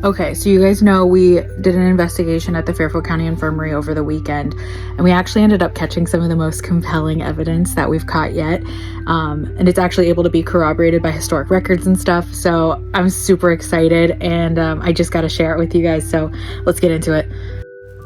Okay, so you guys know we did an investigation at the Fairfield County Infirmary over the weekend, and we actually ended up catching some of the most compelling evidence that we've caught yet. And it's actually able to be corroborated by historic records and stuff. So I'm super excited, and I just got to share it with you guys. So let's get into it.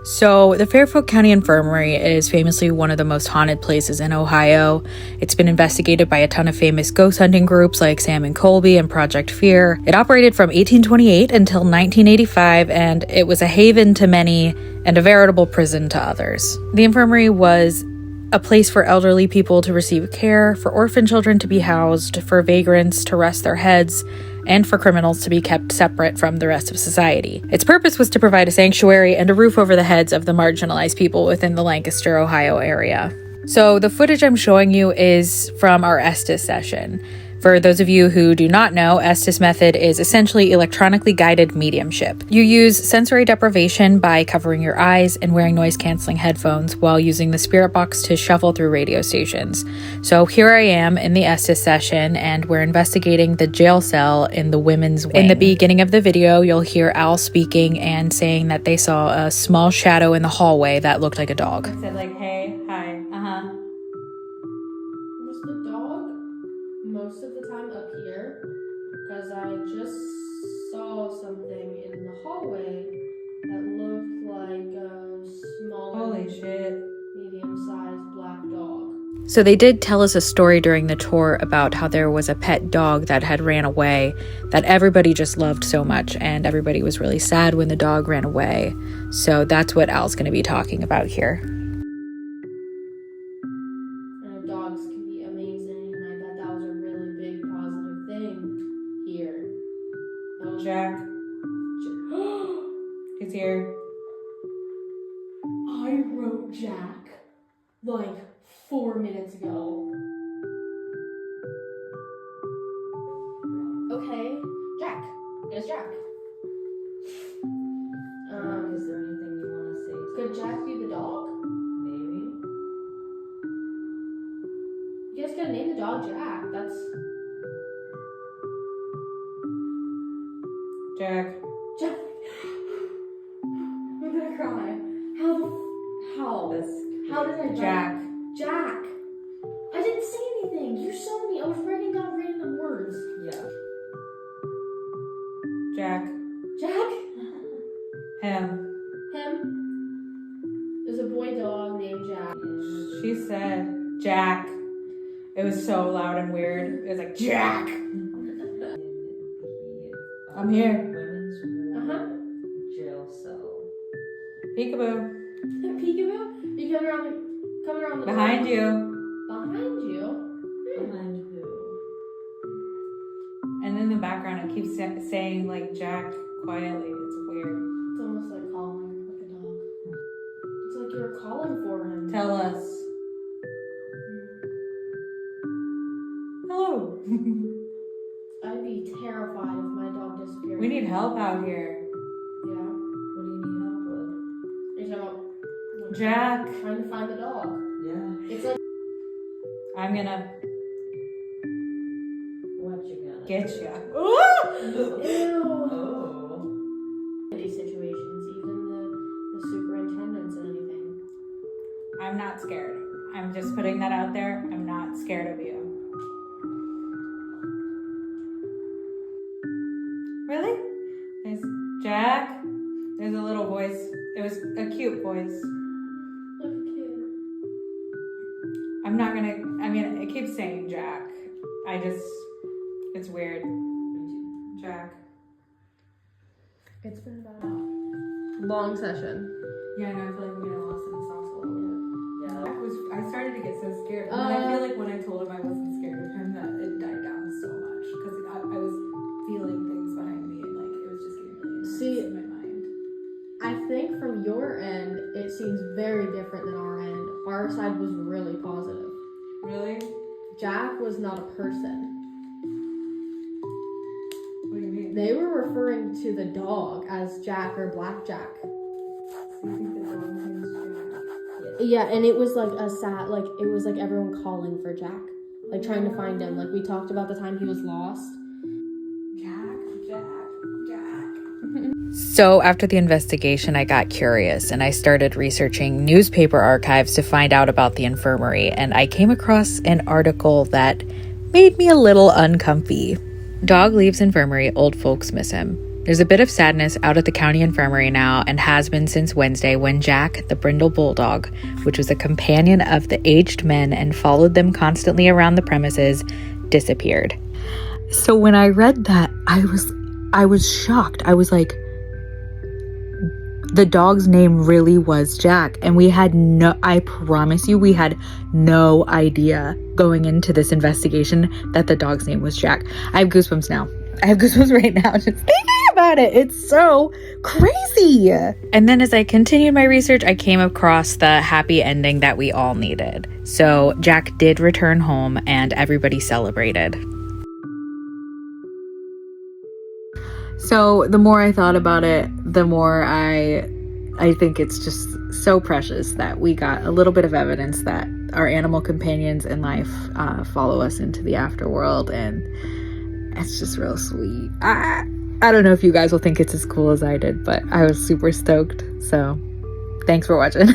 So the Fairfield County Infirmary is famously one of the most haunted places in Ohio. It's been investigated by a ton of famous ghost hunting groups like Sam and Colby and Project Fear. It operated from 1828 until 1985, and it was a haven to many and a veritable prison to others. The infirmary was a place for elderly people to receive care, for orphan children to be housed, for vagrants to rest their heads, and for criminals to be kept separate from the rest of society. Its purpose was to provide a sanctuary and a roof over the heads of the marginalized people within the Lancaster, Ohio area. So the footage I'm showing you is from our Estes session. For those of you who do not know, Estes method is essentially electronically guided mediumship. You use sensory deprivation by covering your eyes and wearing noise-canceling headphones while using the spirit box to shuffle through radio stations. So here I am in the Estes session, and we're investigating the jail cell in the women's wing. In the beginning of the video, you'll hear Al speaking and saying that they saw a small shadow in the hallway that looked like a dog. I said like, hey, hi, Was the dog most of the time up here? Because I just saw something in the hallway that looked like a small, holy shit. medium-sized black dog. So they did tell us a story during the tour about how there was a pet dog that had ran away that everybody just loved so much, and everybody was really sad when the dog ran away. So that's what Al's going to be talking about here. Dogs can be amazing, and I bet that was a really big positive thing here. Jack. He's here. I wrote Jack like 4 minutes ago. Okay, Jack. It's Jack. Is there anything you want to say to Could Jack be the dog? Maybe. You guys gotta name the dog Jack. That's Jack. Jack. I'm gonna cry. How did I Jack. Jack. I didn't say anything. You saw me. I was writing down random words. Yeah. Jack. Jack. Him. There's a boy dog named Jack. She said Jack. It was so loud and weird. It was like, Jack. I'm here. Women's jail cell. Peekaboo. Peekaboo? You coming around the Behind you. Behind you? Behind who? And in the background, it keeps saying like Jack quietly. It's weird. It's almost like calling like a dog. It's like you were calling for him. Tell us. Hello. I'd be terrified if my dog disappeared. We need help out here. Yeah. What do you need help with? You're talking about Jack. trying to find the dog. Yeah. It's like I'm gonna What you gonna get do? ya. ew. Oh. These situations, even the superintendents and anything. I'm not scared. I'm just putting that out there. I'm not scared of you. Really? There's Jack. There's a little voice. It was a cute voice. Okay. I'm not gonna, it keeps saying Jack. It's weird. Jack. It's been about a long session. Yeah, I know, I feel like I'm getting lost in the sauce a little bit. Yeah. I started to get so scared. And I feel like when I told him I wasn't scared of him, that it died down so much. Because I was feeling things behind me, and like it was just getting really intense in my mind. I think from your end, it seems very different than our end. Our side was really positive. Really? Jack was not a person. What do you mean? They were referring to the dog as Jack or Black Jack. So you think the dog name's Jack? Yeah, and it was like it was like everyone calling for Jack. Like trying to find him. Like we talked about the time he was lost. Jack. So after the investigation, I got curious and I started researching newspaper archives to find out about the infirmary, and I came across an article that made me a little uncomfy. Dog leaves infirmary, old folks miss him. There's a bit of sadness out at the county infirmary now, and has been since Wednesday when Jack, the brindle bulldog, which was a companion of the aged men and followed them constantly around the premises, disappeared. So when I read that, I was shocked. I was like, the dog's name really was Jack, and I promise you, we had no idea going into this investigation that the dog's name was Jack. I have goosebumps now. I have goosebumps right now just thinking about it. It's so crazy. And then as I continued my research, I came across the happy ending that we all needed. So Jack did return home and everybody celebrated. So the more I thought about it, the more I think it's just so precious that we got a little bit of evidence that our animal companions in life follow us into the afterworld, and it's just real sweet. I don't know if you guys will think it's as cool as I did, but I was super stoked. So thanks for watching.